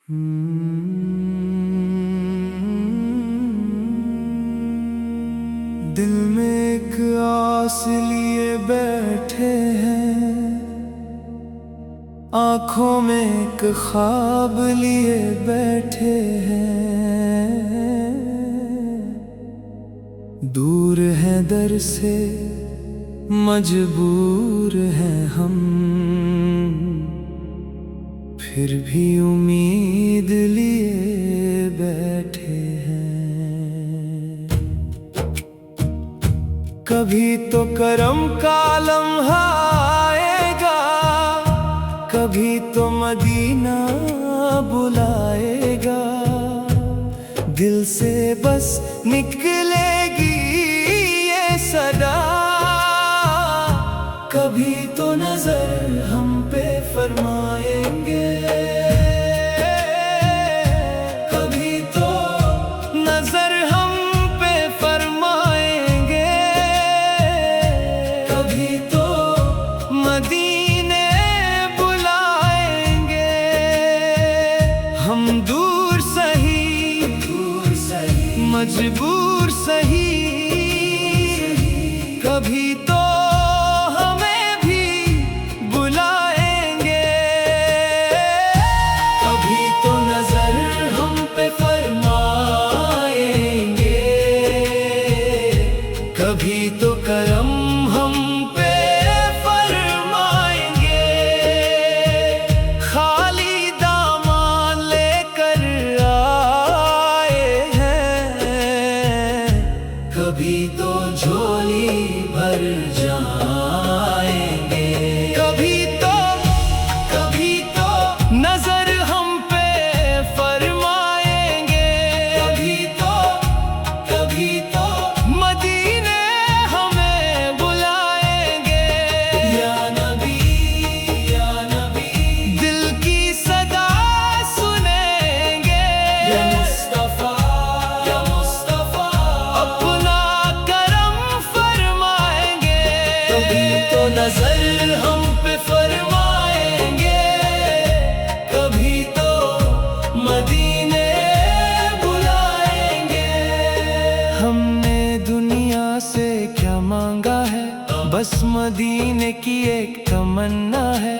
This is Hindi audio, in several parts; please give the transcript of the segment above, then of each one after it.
दिल में एक आस लिए बैठे हैं, आंखों में एक ख्वाब लिए बैठे हैं। दूर हैं दर से मजबूर हैं हम, फिर भी उम्मीद लिए बैठे हैं। कभी तो करम का लम्हा आएगा, कभी तो मदीना बुलाएगा। दिल से बस निकलेगी ये सदा, कभी तो नजर हम पे फरमाएंगे, कभी तो नजर हम पे फरमाएंगे। कभी तो मदीने बुलाएंगे। हम दूर सही मजबूर सही, कभी तो कभी तो करम हम पे फरमाएंगे। खाली दामन लेकर आए हैं, कभी तो झोली भर जाएंगे। कभी तो नजर हम पे फरमाएंगे। कभी तो मदीने नजर हम पे फरमाएंगे, कभी तो मदीने बुलाएंगे। हमने दुनिया से क्या मांगा है, बस मदीने की एक तमन्ना है।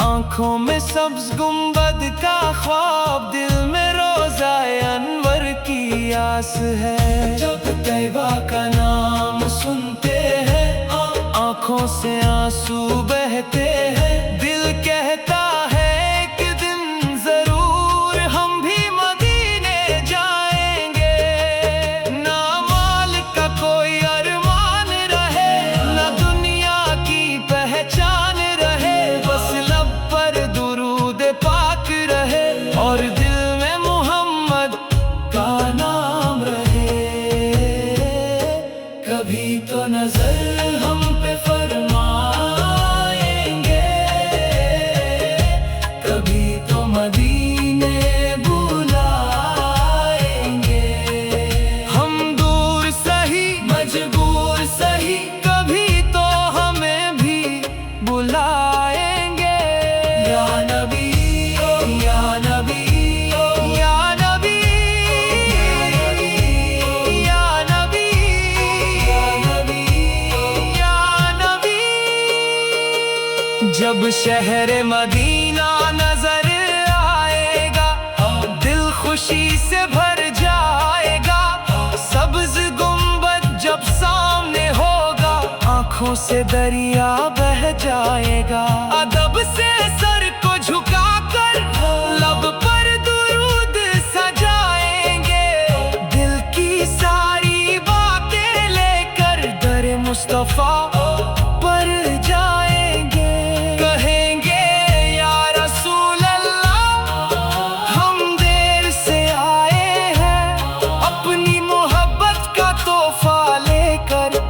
आंखों में सब्ज गुंबद का ख्वाब, दिल में रोज़ाए अनवर की आस है। जब तैबा का नाम सुनते हैं, आंखों से आंसू बहते हैं। दिल कहता है कि दिन जरूर हम भी मदीने जाएंगे। ना माल का कोई अरमान रहे, ना दुनिया की पहचान रहे। बस लब पर दुरूद पाक रहे और दिल में मोहम्मद का नाम रहे। कभी तो नजर हम पे फरमाएंगे, कभी तो मदीने बुलाएंगे। हम दूर सही मजबूर सही, कभी तो हमें भी बुलाएंगे। या नबी या नबी या नबी या नबी जब शहर मदीना नजर आएगा, दिल खुशी से भर जाएगा। सब्ज गुंबद जब सामने होगा, आंखों से दरिया बह जाएगा। अदब से सर को झुकाकर लब पर दुरूद सजाएंगे। दिल की सारी बातें लेकर दर मुस्तफा पर जाएंगे।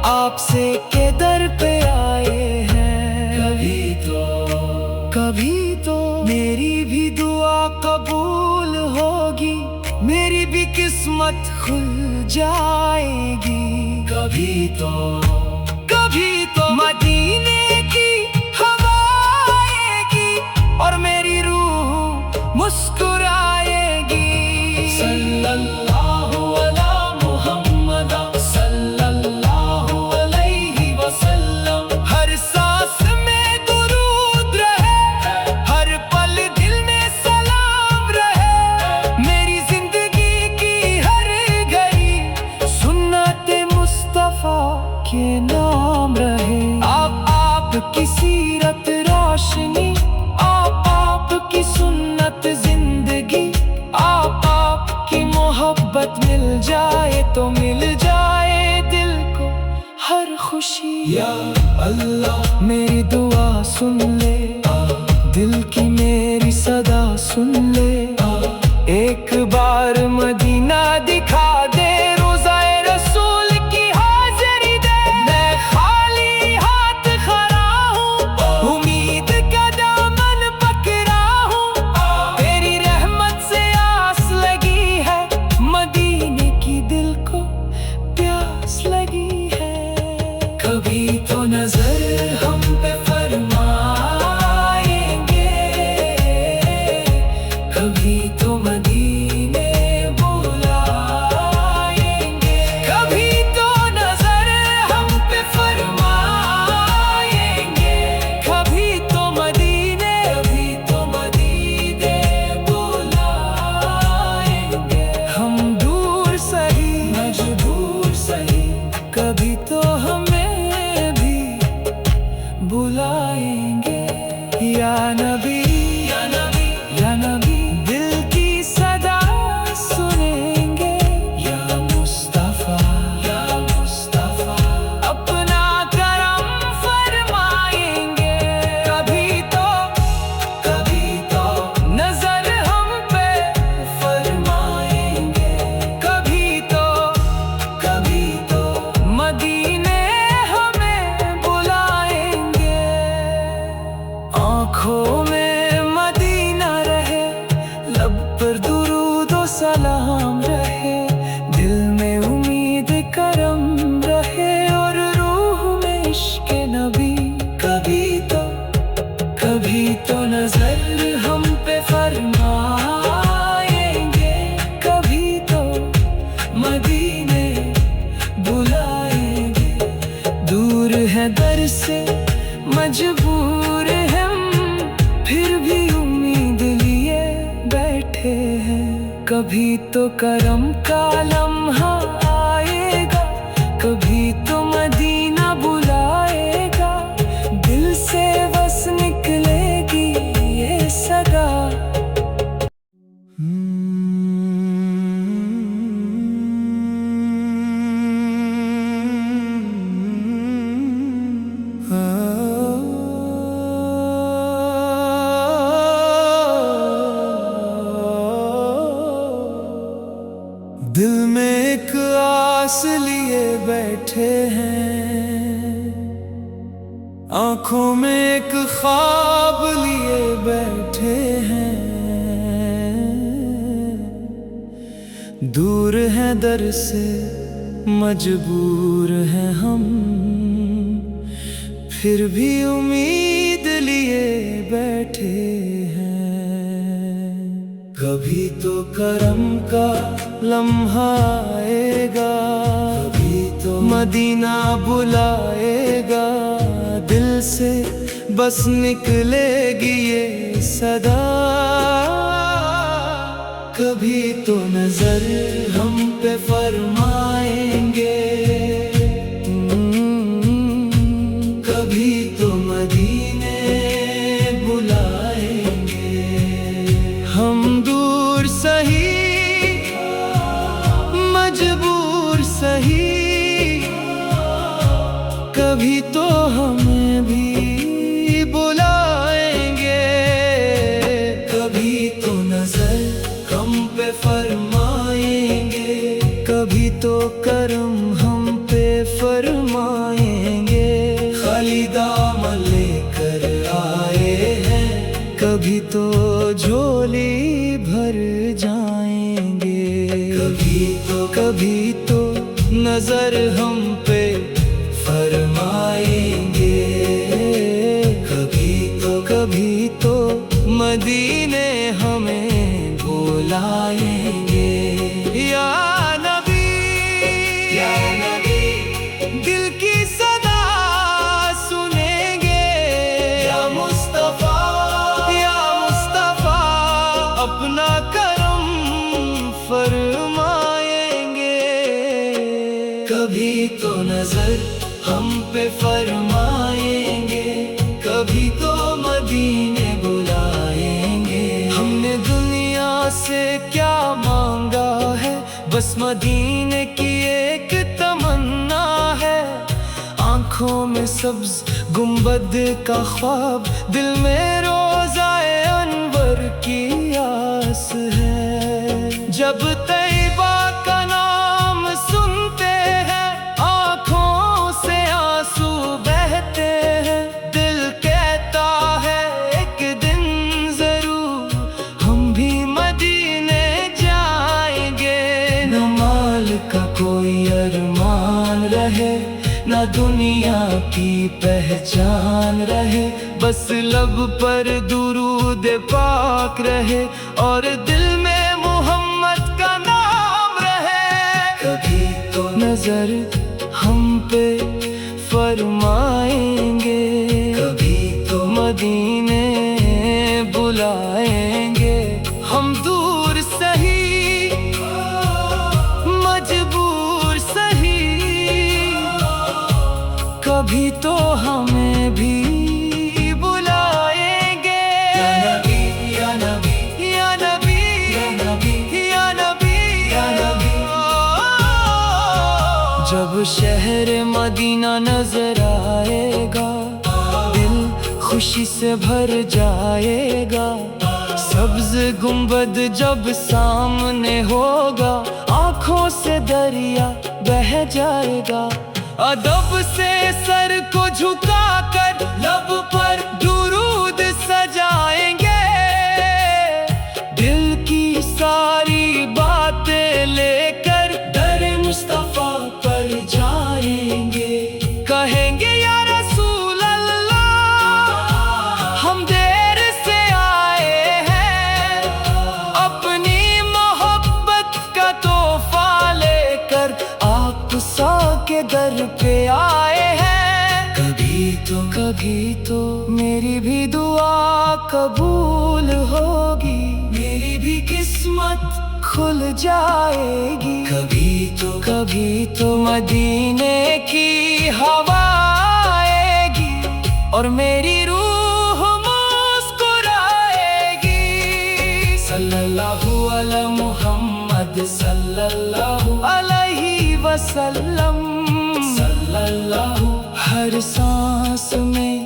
आपसे के दर पे आए हैं, कभी तो मेरी भी दुआ कबूल होगी, मेरी भी किस्मत खुल जाएगी। कभी तो मदीने की हवा आएगी और मेरी रूह मुस्कुराए। सल्लल्लाहु अला मुहम्मद सल्लल्लाहु अलैहि वसल्लम। हर सांस में दुरूद रहे, हर पल दिल में सलाम रहे। मेरी जिंदगी की हर घड़ी सुन्नत मुस्तफा के नाम रहे। आपकी सीरत रोशनी, आपकी सुन्नत जिंदगी, आपकी मोहब्बत मिल जाए तो मिल जाए दिल को हर खुशी। या अल्लाह मेरी दुआ सुन ले, दिल की मेरी सदा सुन ले। एक बार मदीना दिखा दे, रोज़ाए रसूल की हाज़िरी दे। मैं खाली हाथ खड़ा हूँ, उम्मीद का दामन पकड़ा हूँ। तेरी रहमत से आस लगी है, मदीने की दिल को प्यास लगी है। कभी तो नजर हम पे फरमाएंगे, कभी तो मदीने बुलाएंगे। कभी तो नजर हम पे फरमाएंगे, कभी तो मदीने बुलाएंगे। हम दूर सही मजबूर सही, कभी तो हमें भी बुलाएंगे। या नबी या नबी या नबी, दिल की सदा सुनेंगे। या मुस्तफा अपना करम फरमाएंगे। कभी तो नजर हम पे फरमाएंगे, कभी तो मदीने हमें बुलाएंगे। आँखों में मदीना रहे, लब पर दुरूद और सलाम रहे। दिल में उम्मीद करम रहे, और रूह में इश्क नबी। कभी तो नजर हम पे फरमाएंगे, कभी तो मदीने बुलाएंगे। दूर है दर से मजबूर हम, फिर भी उम्मीद लिए बैठे हैं। कभी तो करम का लम्हा आएगा, कभी तो मदीना बुलाएगा। दिल से बस निकलेगी ये सदा। दिल में एक आस लिए बैठे हैं, आंखों में एक ख्वाब लिए बैठे हैं। दूर है दर से मजबूर हैं हम, फिर भी उम्मीद लिए बैठे हैं। कभी तो करम का लम्हा आएगा, कभी तो मदीना बुलाएगा। दिल से बस निकलेगी ये सदा। कभी तो नजर हम पे फरमाएंगे, कभी तो मदीने बुलाएंगे। हम दूर सही मजबूर सही, कभी तो हमें भी बुलाएंगे। कभी तो नजर हम पे फरमाएंगे, कभी तो करम हम पे फरमाएंगे। खाली दामन लेकर आए हैं, कभी तो झोली भर जाएंगे। कभी तो नजर हम पे फरमाएंगे, कभी तो मदीने हमें बुलाएंगे। अपना करम फरमाएंगे। कभी तो नजर हम पे फरमाएंगे, कभी तो मदीने बुलाएंगे। हमने दुनिया से क्या मांगा है, बस मदीने की एक तमन्ना है। आंखों में सब्ज गुंबद का ख्वाब, दिल में रोज़ाए अनवर की आस है। जब तैयबा का नाम सुनते हैं, आंखों से आंसू बहते हैं। दिल कहता है एक दिन जरूर हम भी मदीने जाएंगे। न माल का कोई अरमान रहे, ना दुनिया की पहचान रहे, बस लब पर दुरूद पाक रहे और दिल में मोहम्मद का नाम रहे। कभी तो नजर हम पे फरमाएंगे, कभी तो मदीने बुलाएंगे। हम दूर सही मजबूर सही, कभी तो हमें भी बुलाएंगे। या नबी या नबी या नबी या नबी या नबी या नबी। जब शहर मदीना नजर आएगा, दिल खुशी से भर जाएगा। सब्ज गुंबद जब सामने होगा, आंखों से दरिया बह जाएगा। अदब से सर को झुकाकर लब पर दुरूद सजाएंगे। दिल की सारी बातें लेकर दर मुस्तफा पर जाएंगे। कहेंगे या रसूल अल्लाह, हम देर से आए हैं, अपनी मोहब्बत का तोहफा लेकर आप सा के दर पे आए हैं। कभी तो मेरी भी दुआ कबूल होगी, मेरी भी किस्मत खुल जाएगी। कभी तो मदीने की हवा आएगी और मेरी रूह मुस्कुराएगी। सल्लल्लाहु अला मुहम्मद सल्लल्लाहु अलैहि वसल्लम। सल्लल्लाहु हर सांस में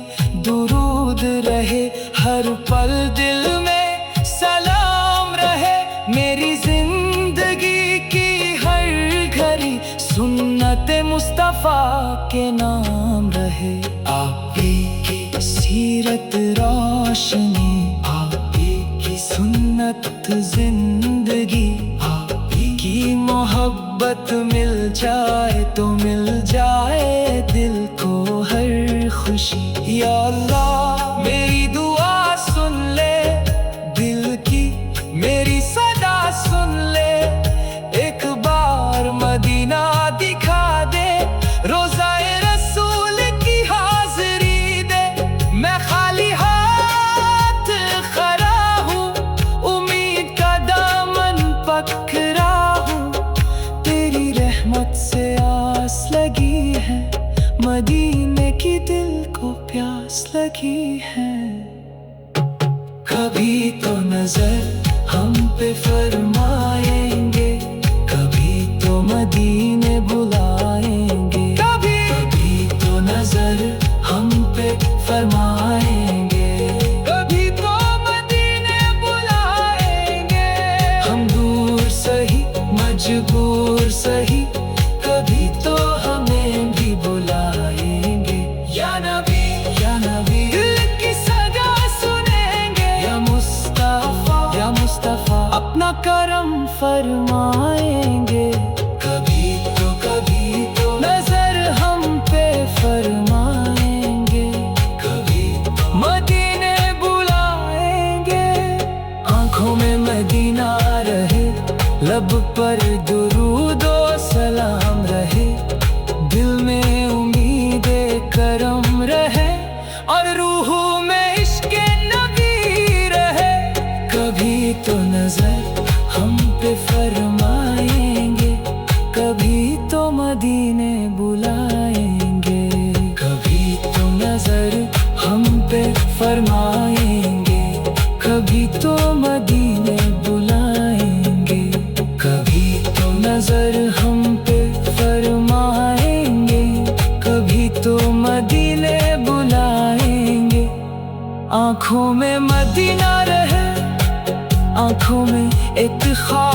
दुरूद रहे, हर पल दिल में सलाम रहे। मेरी जिंदगी की हर घड़ी सुन्नत मुस्तफा के नाम रहे। आप ही की सीरत रोशनी, आप ही की सुन्नत जिंदगी, आप ही की मोहब्बत मिल जाए तो मिल जाए दिल को हर खुशी। या अल्लाह मेरी दुआ सुन ले, दिल की मेरी सदा सुन ले। एक बार मदीना दिखा दे, रोज़ाए रसूल की हाज़री दे। मैं खाली हाथ खड़ा हूँ, उम्मीद का दामन पकड़ा हूँ। तेरी रहमत से आस लगी है, मदीने की दिल को प्यास लगी है। कभी तो नजर हम पे फरमाएंगे, कभी तो मदीने बुलाएंगे। कभी तो नजर हम पे फरमाएंगे, कभी तो मदीने बुलाएंगे। हम दूर सही मजबूर सही, कभी तो हमें भी बुलाएंगे। या नबी या नबी, दिल की सदा सुनेंगे। या मुस्तफा अपना करम फरमाएंगे। कभी तो नजर हम पे फरमाएंगे, कभी मदीने बुलाएंगे। आंखों में मदीना रहे, लब पर दुरूदो सलाम रहे। दिल में उम्मीदे करम रहे और रूह में इश्क़ नबी रहे। कभी तो नजर हम पे फरमाएंगे, कभी तो मदीने बुलाएंगे। कभी तो नजर हम पे फरमाएंगे, कभी तो मदीने बुलाएंगे। कभी तो नजर हम पे फरमाएंगे, कभी तो मदीने बुलाएंगे। आँखों में मदीना रहे, आँखों में एक ख्वाब